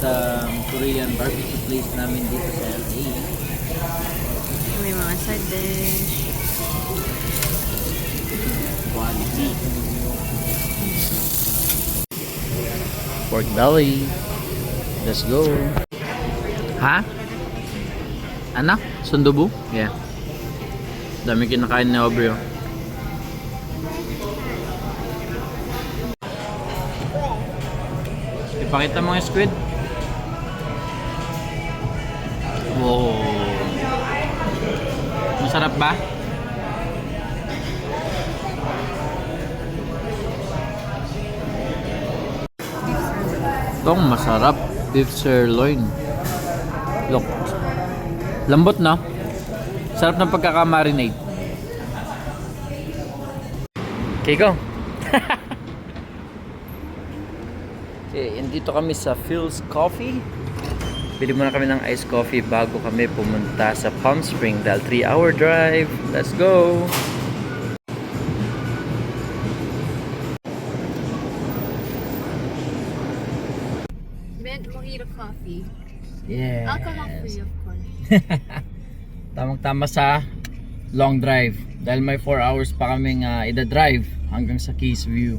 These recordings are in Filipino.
Korean barbecue place namin dito sa LA. May mga side dish. Quality. Pork belly. Let's go. Ha? Ano? Sundubu? Yeah. Dami kinakain ni Aubrey. Oh. Ipakita mo yung squid. Wow. Masarap ba? Itong masarap. Beef sirloin. Look. Lambot na. Sarap ng pagkakamarinate. Okay, go. Okay, andito kami sa Phil's Coffee. Bili muna kami ng iced coffee bago kami pumunta sa Palm Springs dahil 3-hour drive. Let's go! Mint mojito coffee. Yeah. Alcohol free, of course. Tamang-tama sa long drive dahil may 4 hours pa kaming ida-drive hanggang sa Keys View.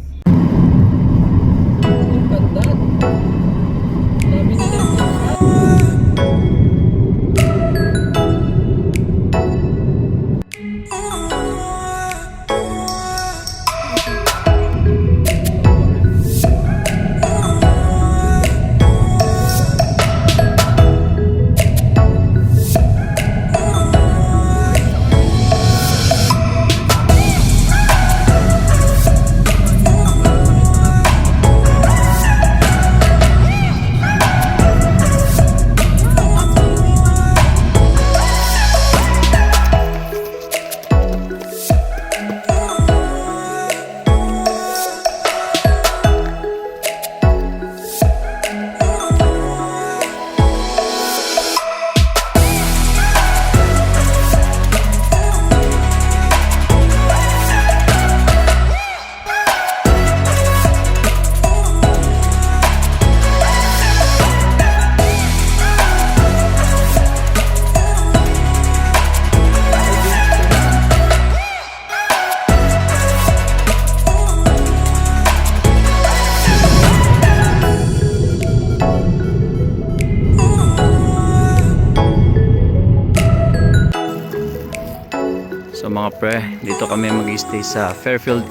So mga pre, dito kami mag-stay sa Fairfield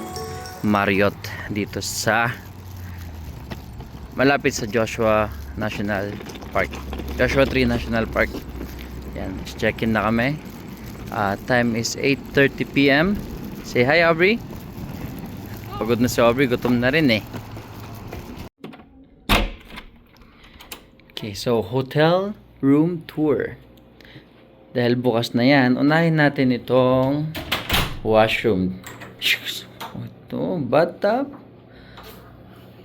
Marriott dito sa malapit sa Joshua National Park. Joshua Tree National Park. Yan, check-in na kami. Time is 8:30 PM. Say hi, Aubrey. Pagod na si Aubrey, gutom na rin eh. Okay, so hotel room tour. Dahil bukas na yan, unahin natin itong washroom. Ito, bathtub.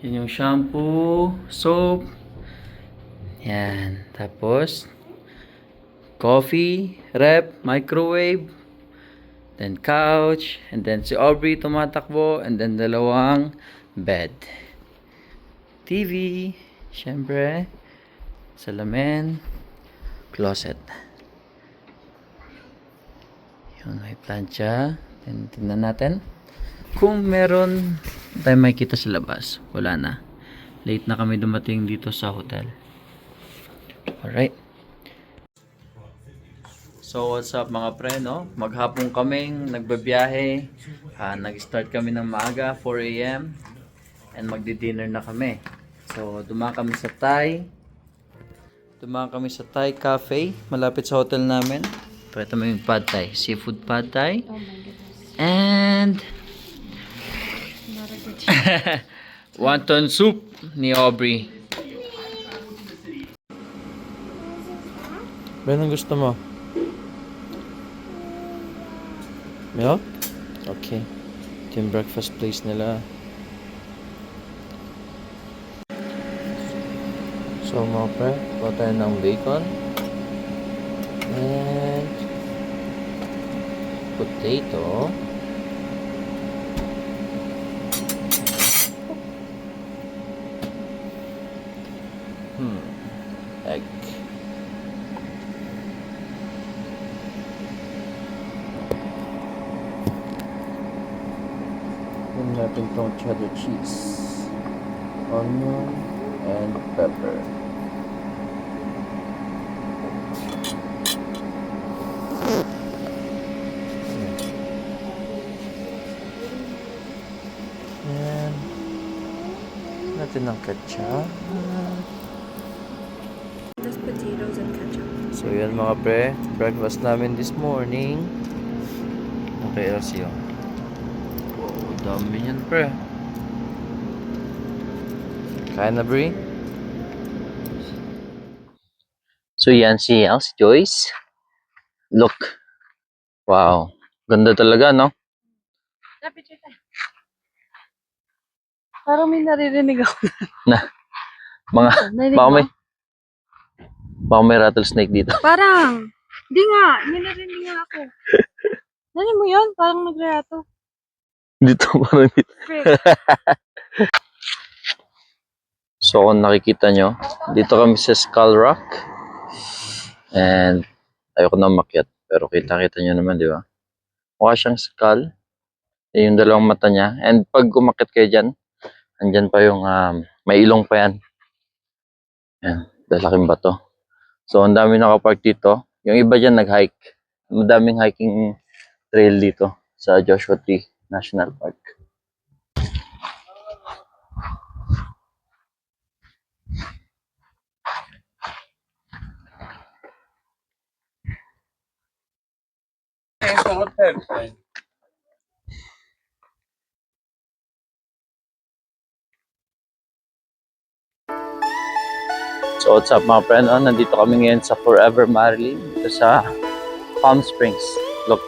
Yan yung shampoo, soap. Yan. Tapos, coffee, rep, microwave. Then couch. And then si Aubrey tumatakbo. And then dalawang bed. TV. Siyempre. Salamin. Closet. May plancha. Tingnan natin kung meron tayo makikita sa labas. Wala na. Late na kami dumating dito sa hotel. Alright. So what's up mga pre, no? Maghapon kaming nagbabiyahe. Nag-start kami ng maaga, 4 AM. And magdi-dinner na kami. So dumaan kami sa Thai. Dumaan kami sa Thai Cafe. Malapit sa hotel namin. Ito mo yung pad thai. Seafood pad thai. Oh my goodness. And Not a good wonton soup ni Aubrey. Ben, ang gusto mo? Milk? Okay. Ito yung breakfast place nila. So mga pre, kuha tayo ng bacon. And potato. Then natin tong cheddar cheese, onion, and pepper. Yan. Natin ng ketchup. Just potatoes and ketchup. So yan mga pre, breakfast namin this morning. Okay, LC oh. Wow, dami yan pre. Kaya na Brie? So yan si Joyce. Look. Wow. Ganda talaga, no? Lapit siya. Parang may naririnig ako. Na. Mga, Narinig baka mo? may rattlesnake dito. Parang. Hindi nga. May narinig nga ako. Narinig mo yun? Parang nagreato. Dito, parang dito. So kung nakikita nyo, dito kami sa Skull Rock. And ayoko na umakyat. Pero kita-kita nyo naman, di ba? Mukha siyang skull. Yung dalawang mata niya. And pag umakyat kayo dyan, andyan pa yung may ilong pa yan. Yan, dalaking bato. So ang dami nakapark dito. Yung iba dyan nag-hike. Madaming hiking trail dito sa Joshua Tree National Park. So what's up mga friend? Nandito kami ngayon sa Forever Marilyn. Dito sa Palm Springs. Look.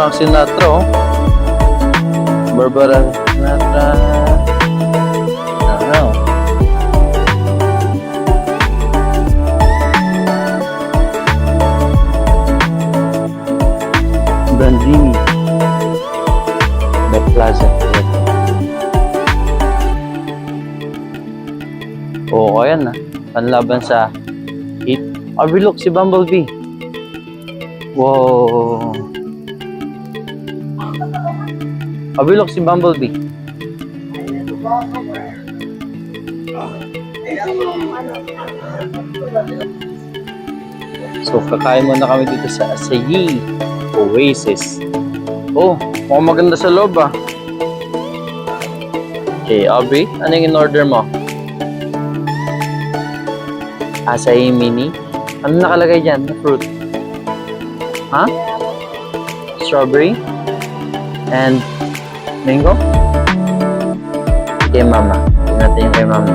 Frank Sinatra, oh. Barbara Sinatra. Ano? Branzini. The Plaza. Oo, ayan na. Panlaban sa heat. Look, si Bumblebee. Wow. Look, si Bumblebee. So, kakain muna kami dito sa Asahi Oasis. Oh, mukhang maganda sa loob ah. Okay, Aubrey, ano yung in-order mo? Asahi Mini? Ano nakalagay dyan na fruit? Ha? Strawberry? And mango? Kay mama. Tingnan natin yung kay mama.